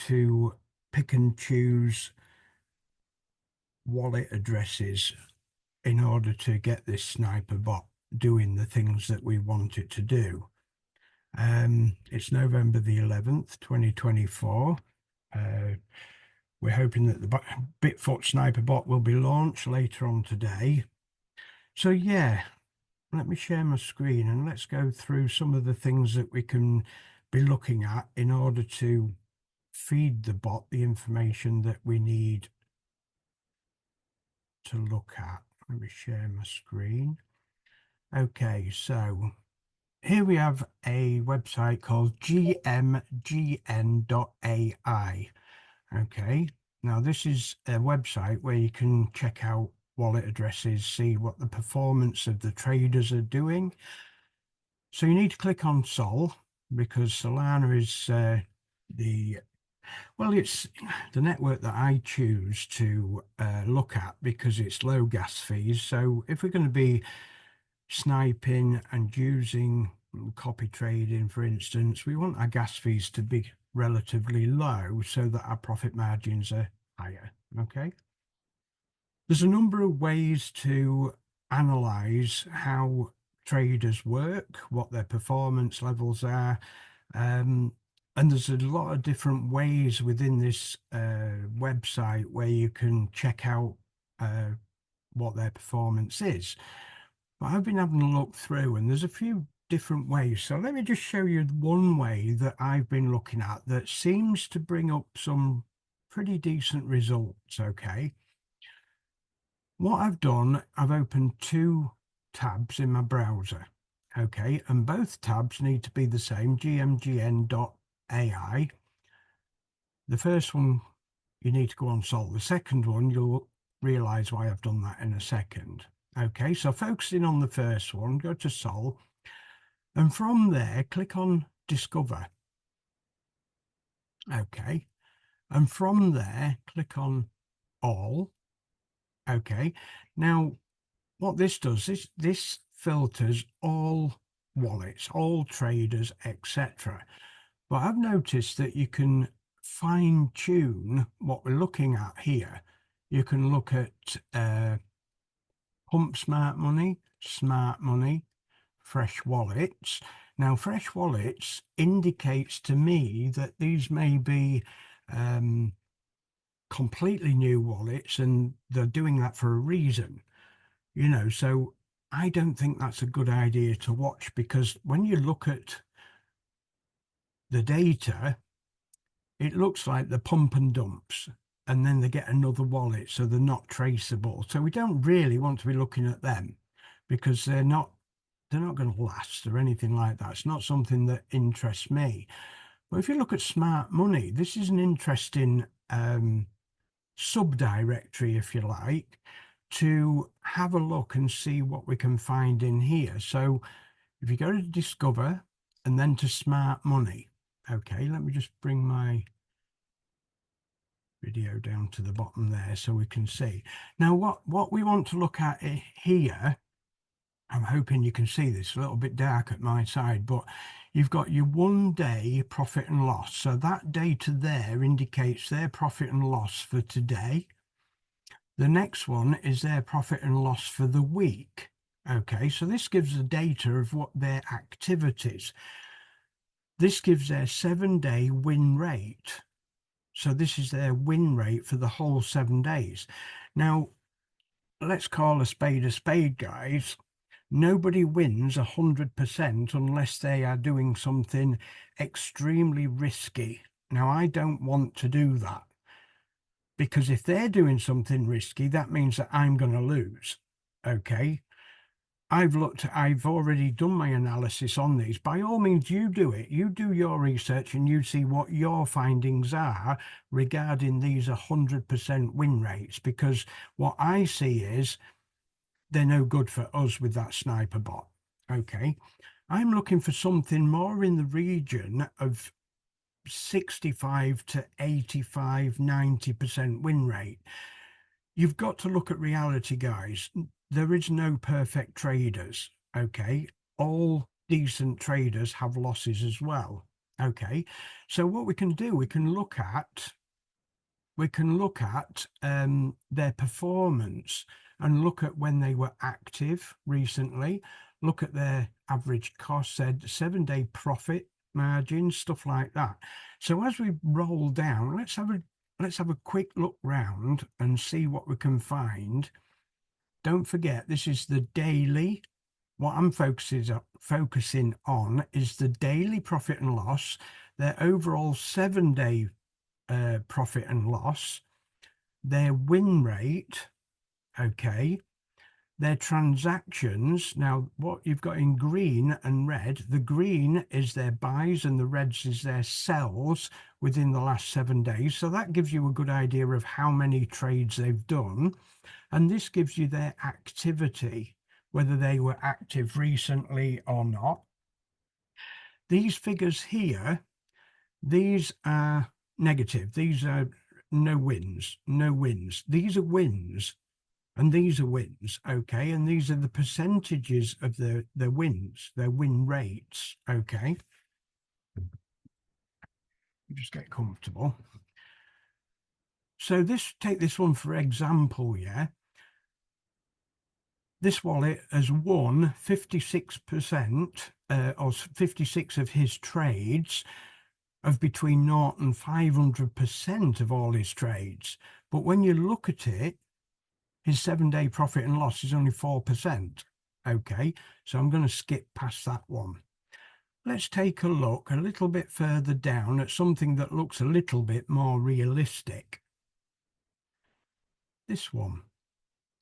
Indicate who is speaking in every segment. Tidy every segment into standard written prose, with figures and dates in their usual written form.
Speaker 1: to pick and choose wallet addresses in order to get this sniper bot doing the things that we want it to do. It's November the 11th, 2024. We're hoping that the BITFOOT sniper bot will be launched later on today. So yeah, let me share my screen and let's go through some of the things that we can be looking at in order to feed the bot the information that we need to look at. Let me share my screen. Okay, so here we have a website called gmgn.ai. Okay, now this is a website where you can check out wallet addresses, see what the performance of the traders are doing. So you need to click on Sol because Solana is it's the network that I choose to look at because it's low gas fees. So if we're going to be sniping and using copy trading, for instance, we want our gas fees to be relatively low so that our profit margins are higher. Okay. There's a number of ways to analyze how traders work, what their performance levels are. And there's a lot of different ways within this website where you can check out what their performance is. But I've been having a look through and there's a few different ways. So let me just show you one way that I've been looking at that seems to bring up some pretty decent results. Okay. What I've done, I've opened two tabs in my browser. Okay. And both tabs need to be the same, gmgn.ai. The first one, you need to go on Sol. The second one, you'll realize why I've done that in a second. Okay, so focusing on the first one, go to Sol, and from there, click on Discover. Okay, and from there, click on All. Okay, now what this does is this filters all wallets, all traders, etc. But I've noticed that you can fine tune what we're looking at here. You can look at Pump Smart Money, Fresh Wallets. Now, Fresh Wallets indicates to me that these may be completely new wallets and they're doing that for a reason, you know, so I don't think that's a good idea to watch because when you look at the data, it looks like the pump and dumps and then they get another wallet, so they're not traceable. So we don't really want to be looking at them because they're not going to last or anything like that. It's not something that interests me. But if you look at Smart Money, this is an interesting subdirectory, if you like, to have a look and see what we can find in here. So if you go to Discover and then to Smart Money, okay, let me just bring my video down to the bottom there so we can see. Now what we want to look at here, I'm hoping you can see this, a little bit dark at my side, but you've got your 1 day profit and loss. So that data there indicates their profit and loss for today. The next one is their profit and loss for the week. Okay, so this gives the data of what their activities. This gives their 7-day win rate. So this is their win rate for the whole 7 days. Now, let's call a spade, guys. Nobody wins 100% unless they are doing something extremely risky. Now, I don't want to do that because if they're doing something risky, that means that I'm going to lose. Okay. I've already done my analysis on these. By all means, you do it. You do your research and you see what your findings are regarding these 100% win rates, because what I see is they're no good for us with that sniper bot. Okay. I'm looking for something more in the region of 65 to 85, 90% win rate. You've got to look at reality, guys. There is no perfect traders, okay? All decent traders have losses as well, Okay, so what we can do, we can look at their performance and look at when they were active recently, look at their average cost, their 7-day profit margin, stuff like that. So as we roll down, let's have a quick look round and see what we can find. Don't forget, this is the daily. What I'm focusing on is the daily profit and loss, their overall 7-day profit and loss, their win rate, okay, their transactions. Now, what you've got in green and red, the green is their buys and the reds is their sells within the last 7 days. So that gives you a good idea of how many trades they've done. And this gives you their activity, whether they were active recently or not. These figures here, these are negative. These are no wins. These are wins, and these are wins, okay? And these are the percentages of their wins, their win rates, okay? Just get comfortable. So take this one for example, yeah? This wallet has won 56%, or 56 of his trades, of between 0 and 500% of all his trades. But when you look at it, his 7-day profit and loss is only 4%. Okay, so I'm going to skip past that one. Let's take a look a little bit further down at something that looks a little bit more realistic. This one.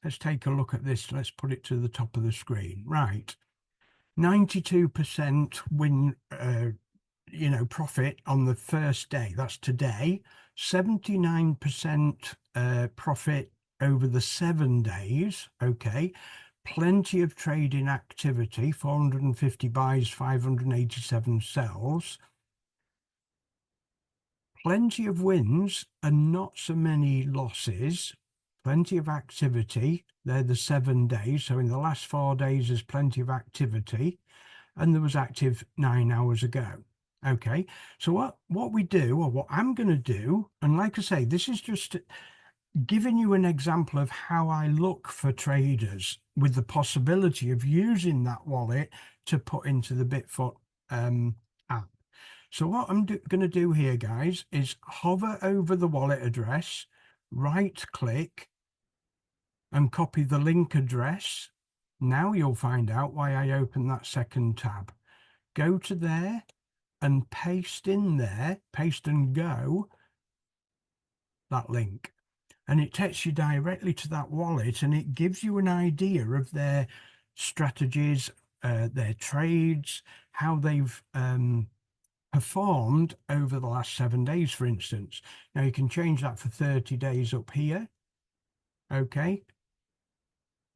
Speaker 1: Let's take a look at this. Let's put it to the top of the screen. Right. 92% win, profit on the first day. That's today. 79% profit over the 7 days. Okay. Plenty of trading activity, 450 buys, 587 sells. Plenty of wins and not so many losses. Plenty of activity. They're the 7 days. So in the last 4 days, there's plenty of activity. And there was active 9 hours ago. Okay, so what we do, or what I'm going to do, and like I say, this is just giving you an example of how I look for traders with the possibility of using that wallet to put into the BITFOOT app. So what I'm going to do here, guys, is hover over the wallet address, right click and copy the link address. Now you'll find out why I opened that second tab. Go to there and paste in there, paste and go, that link. And it takes you directly to that wallet, and it gives you an idea of their strategies, their trades, how they've performed over the last 7 days, for instance. Now you can change that for 30 days up here. Okay.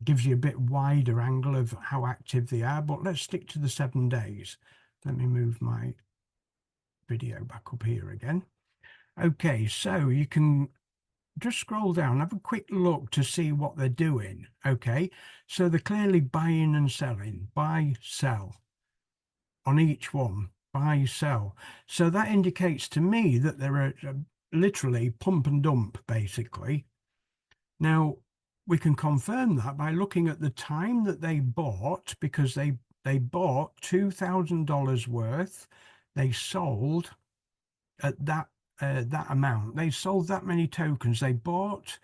Speaker 1: Gives you a bit wider angle of how active they are, but let's stick to the 7 days. Let me move my video back up here again. Okay, so you can just scroll down, have a quick look to see what they're doing. Okay, so they're clearly buying and selling, buy, sell on each one, buy, sell. So that indicates to me that they're literally pump and dump, basically. Now, we can confirm that by looking at the time that they bought, because they bought $2,000 worth. They sold at that amount. They sold that many tokens. They bought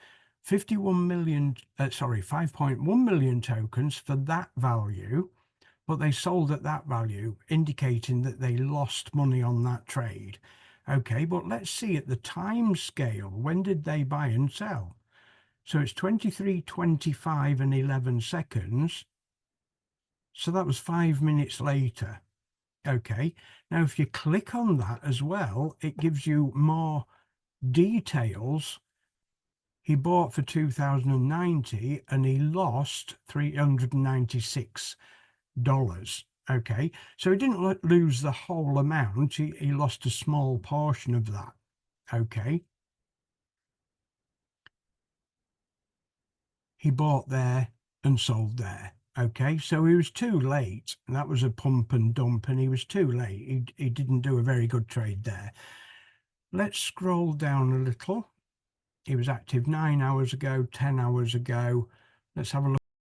Speaker 1: 5.1 million tokens for that value, but they sold at that value, indicating that they lost money on that trade. Okay, but let's see at the time scale, when did they buy and sell? So it's 23:25 and 11 seconds. So that was 5 minutes later. Okay, now if you click on that as well, it gives you more details. He bought for 2,090 and he lost $396. Okay, so he didn't lose the whole amount. He lost a small portion of that. Okay. He bought there and sold there. Okay, so he was too late. That was a pump and dump, and he was too late. He didn't do a very good trade there. Let's scroll down a little. He was active 9 hours ago, 10 hours ago. Let's have a